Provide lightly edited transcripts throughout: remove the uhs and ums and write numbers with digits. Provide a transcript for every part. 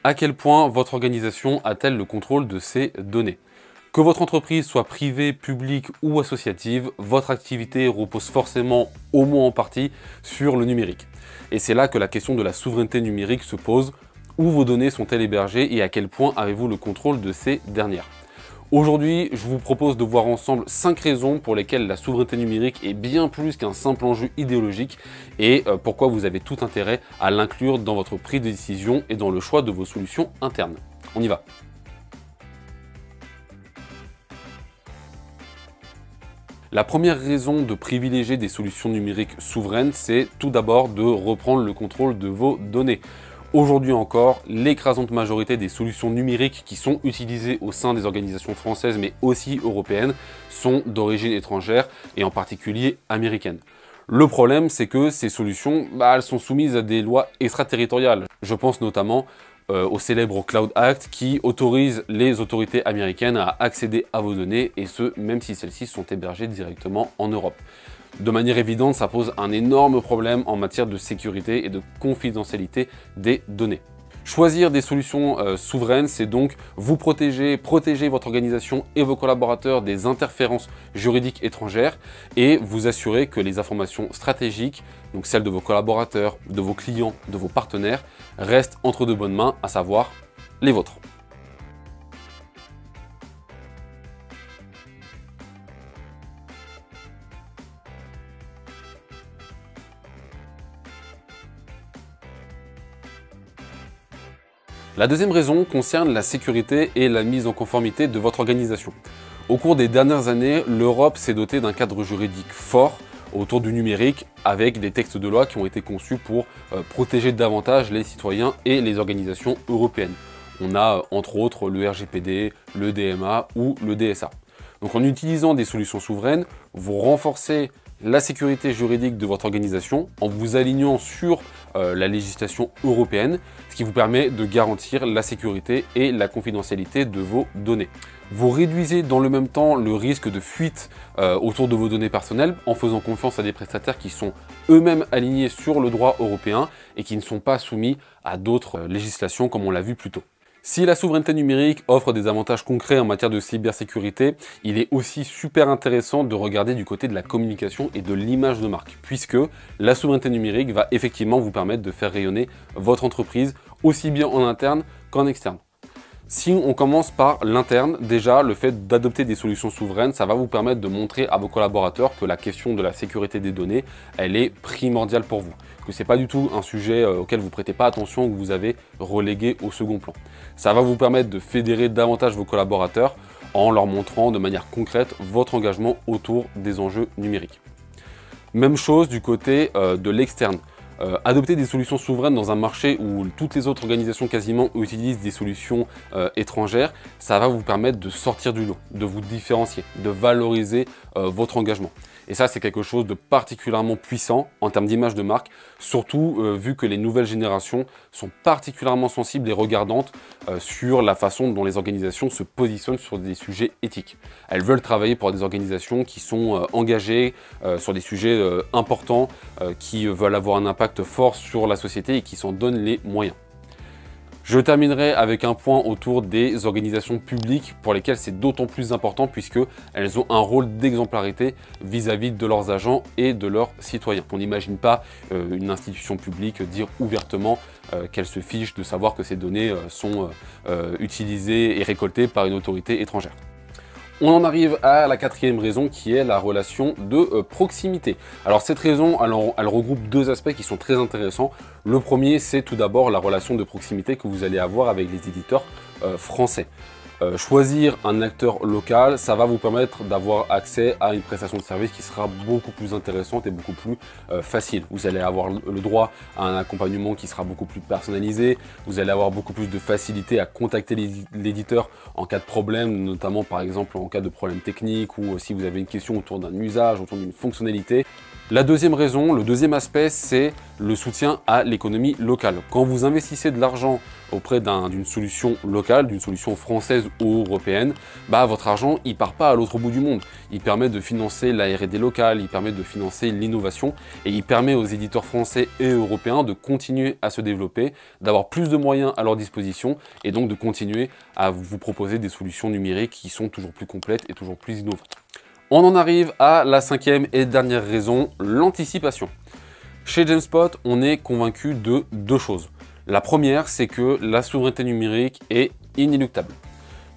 À quel point votre organisation a-t-elle le contrôle de ces données? Que votre entreprise soit privée, publique ou associative, votre activité repose forcément, au moins en partie, sur le numérique. Et c'est là que la question de la souveraineté numérique se pose. Où vos données sont-elles hébergées et à quel point avez-vous le contrôle de ces dernières? Aujourd'hui, je vous propose de voir ensemble 5 raisons pour lesquelles la souveraineté numérique est bien plus qu'un simple enjeu idéologique et pourquoi vous avez tout intérêt à l'inclure dans votre prise de décision et dans le choix de vos solutions internes. On y va. La première raison de privilégier des solutions numériques souveraines, c'est tout d'abord de reprendre le contrôle de vos données. Aujourd'hui encore, l'écrasante majorité des solutions numériques qui sont utilisées au sein des organisations françaises mais aussi européennes sont d'origine étrangère et en particulier américaine. Le problème, c'est que ces solutions, elles sont soumises à des lois extraterritoriales. Je pense notamment au célèbre Cloud Act qui autorise les autorités américaines à accéder à vos données et ce, même si celles-ci sont hébergées directement en Europe. De manière évidente, ça pose un énorme problème en matière de sécurité et de confidentialité des données. Choisir des solutions souveraines, c'est donc vous protéger votre organisation et vos collaborateurs des interférences juridiques étrangères et vous assurer que les informations stratégiques, donc celles de vos collaborateurs, de vos clients, de vos partenaires, restent entre de bonnes mains, à savoir les vôtres. La deuxième raison concerne la sécurité et la mise en conformité de votre organisation. Au cours des dernières années, l'Europe s'est dotée d'un cadre juridique fort autour du numérique avec des textes de loi qui ont été conçus pour protéger davantage les citoyens et les organisations européennes. On a entre autres le RGPD, le DMA ou le DSA. Donc en utilisant des solutions souveraines, vous renforcez la sécurité juridique de votre organisation en vous alignant sur la législation européenne, ce qui vous permet de garantir la sécurité et la confidentialité de vos données. Vous réduisez dans le même temps le risque de fuite autour de vos données personnelles en faisant confiance à des prestataires qui sont eux-mêmes alignés sur le droit européen et qui ne sont pas soumis à d'autres législations comme on l'a vu plus tôt. Si la souveraineté numérique offre des avantages concrets en matière de cybersécurité, il est aussi super intéressant de regarder du côté de la communication et de l'image de marque, puisque la souveraineté numérique va effectivement vous permettre de faire rayonner votre entreprise aussi bien en interne qu'en externe. Si on commence par l'interne, déjà le fait d'adopter des solutions souveraines, ça va vous permettre de montrer à vos collaborateurs que la question de la sécurité des données, elle est primordiale pour vous. Que ce n'est pas du tout un sujet auquel vous ne prêtez pas attention ou que vous avez relégué au second plan. Ça va vous permettre de fédérer davantage vos collaborateurs en leur montrant de manière concrète votre engagement autour des enjeux numériques. Même chose du côté de l'externe. Adopter des solutions souveraines dans un marché où toutes les autres organisations quasiment utilisent des solutions étrangères, ça va vous permettre de sortir du lot, de vous différencier, de valoriser votre engagement. Et ça, c'est quelque chose de particulièrement puissant en termes d'image de marque, surtout vu que les nouvelles générations sont particulièrement sensibles et regardantes sur la façon dont les organisations se positionnent sur des sujets éthiques. Elles veulent travailler pour des organisations qui sont engagées sur des sujets importants, qui veulent avoir un impact fort sur la société et qui s'en donnent les moyens. Je terminerai avec un point autour des organisations publiques pour lesquelles c'est d'autant plus important puisqu'elles ont un rôle d'exemplarité vis-à-vis de leurs agents et de leurs citoyens. On n'imagine pas une institution publique dire ouvertement qu'elle se fiche de savoir que ces données sont utilisées et récoltées par une autorité étrangère. On en arrive à la quatrième raison qui est la relation de proximité. Alors cette raison, elle regroupe deux aspects qui sont très intéressants. Le premier, c'est tout d'abord la relation de proximité que vous allez avoir avec les éditeurs français. Choisir un acteur local, ça va vous permettre d'avoir accès à une prestation de service qui sera beaucoup plus intéressante et beaucoup plus facile. Vous allez avoir le droit à un accompagnement qui sera beaucoup plus personnalisé, vous allez avoir beaucoup plus de facilité à contacter l'éditeur en cas de problème, notamment par exemple en cas de problème technique ou si vous avez une question autour d'un usage, autour d'une fonctionnalité. La deuxième raison, le deuxième aspect, c'est le soutien à l'économie locale. Quand vous investissez de l'argent auprès d'une solution locale, d'une solution française ou européenne, votre argent, il part pas à l'autre bout du monde. Il permet de financer la R&D locale, il permet de financer l'innovation et il permet aux éditeurs français et européens de continuer à se développer, d'avoir plus de moyens à leur disposition et donc de continuer à vous proposer des solutions numériques qui sont toujours plus complètes et toujours plus innovantes. On en arrive à la cinquième et dernière raison, l'anticipation. Chez GameSpot, on est convaincu de deux choses. La première, c'est que la souveraineté numérique est inéluctable.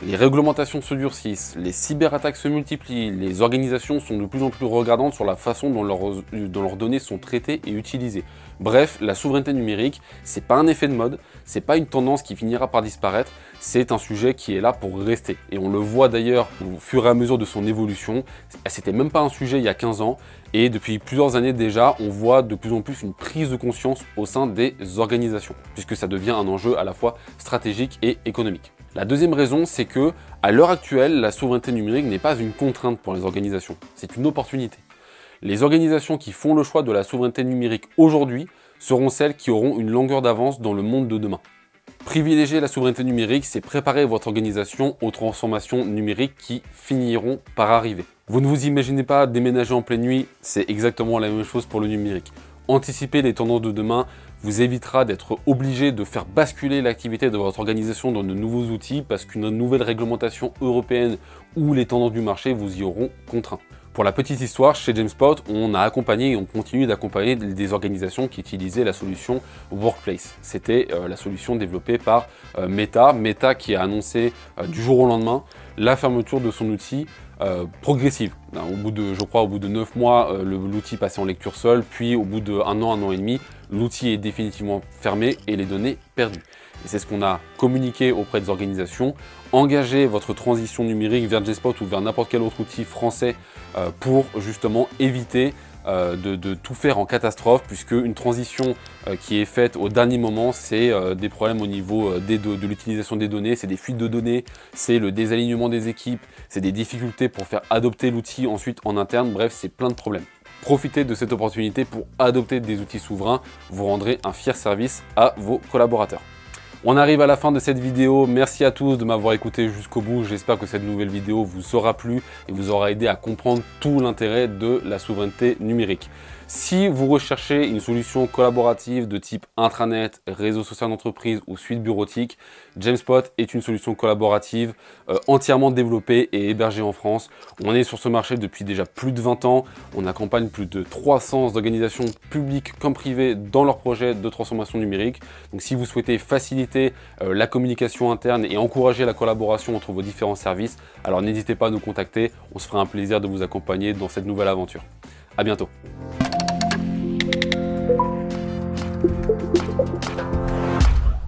Les réglementations se durcissent, les cyberattaques se multiplient, les organisations sont de plus en plus regardantes sur la façon dont leurs données sont traitées et utilisées. Bref, la souveraineté numérique, c'est pas un effet de mode, c'est pas une tendance qui finira par disparaître, c'est un sujet qui est là pour rester. Et on le voit d'ailleurs au fur et à mesure de son évolution. C'était même pas un sujet il y a 15 ans, et depuis plusieurs années déjà, on voit de plus en plus une prise de conscience au sein des organisations, puisque ça devient un enjeu à la fois stratégique et économique. La deuxième raison, c'est que, à l'heure actuelle, la souveraineté numérique n'est pas une contrainte pour les organisations, c'est une opportunité. Les organisations qui font le choix de la souveraineté numérique aujourd'hui seront celles qui auront une longueur d'avance dans le monde de demain. Privilégier la souveraineté numérique, c'est préparer votre organisation aux transformations numériques qui finiront par arriver. Vous ne vous imaginez pas déménager en pleine nuit, c'est exactement la même chose pour le numérique. Anticiper les tendances de demain vous évitera d'être obligé de faire basculer l'activité de votre organisation dans de nouveaux outils parce qu'une nouvelle réglementation européenne ou les tendances du marché vous y auront contraint. Pour la petite histoire, chez GameSpot, on a accompagné et on continue d'accompagner des organisations qui utilisaient la solution Workplace. C'était la solution développée par Meta qui a annoncé du jour au lendemain la fermeture de son outil progressive. Au bout de 9 mois, l'outil passait en lecture seule, puis au bout d'un an et demi, l'outil est définitivement fermé et les données perdues. Et c'est ce qu'on a communiqué auprès des organisations. Engagez votre transition numérique vers GameSpot ou vers n'importe quel autre outil français pour justement éviter de tout faire en catastrophe, puisque une transition qui est faite au dernier moment, c'est des problèmes au niveau de l'utilisation des données, c'est des fuites de données, c'est le désalignement des équipes, c'est des difficultés pour faire adopter l'outil ensuite en interne, bref, c'est plein de problèmes. Profitez de cette opportunité pour adopter des outils souverains, vous rendrez un fier service à vos collaborateurs. On arrive à la fin de cette vidéo, merci à tous de m'avoir écouté jusqu'au bout, j'espère que cette nouvelle vidéo vous aura plu et vous aura aidé à comprendre tout l'intérêt de la souveraineté numérique. Si vous recherchez une solution collaborative de type intranet, réseau social d'entreprise ou suite bureautique, GameSpot est une solution collaborative entièrement développée et hébergée en France. On est sur ce marché depuis déjà plus de 20 ans. On accompagne plus de 300 organisations publiques comme privées dans leurs projets de transformation numérique. Donc si vous souhaitez faciliter la communication interne et encourager la collaboration entre vos différents services, alors n'hésitez pas à nous contacter. On se fera un plaisir de vous accompagner dans cette nouvelle aventure. À bientôt.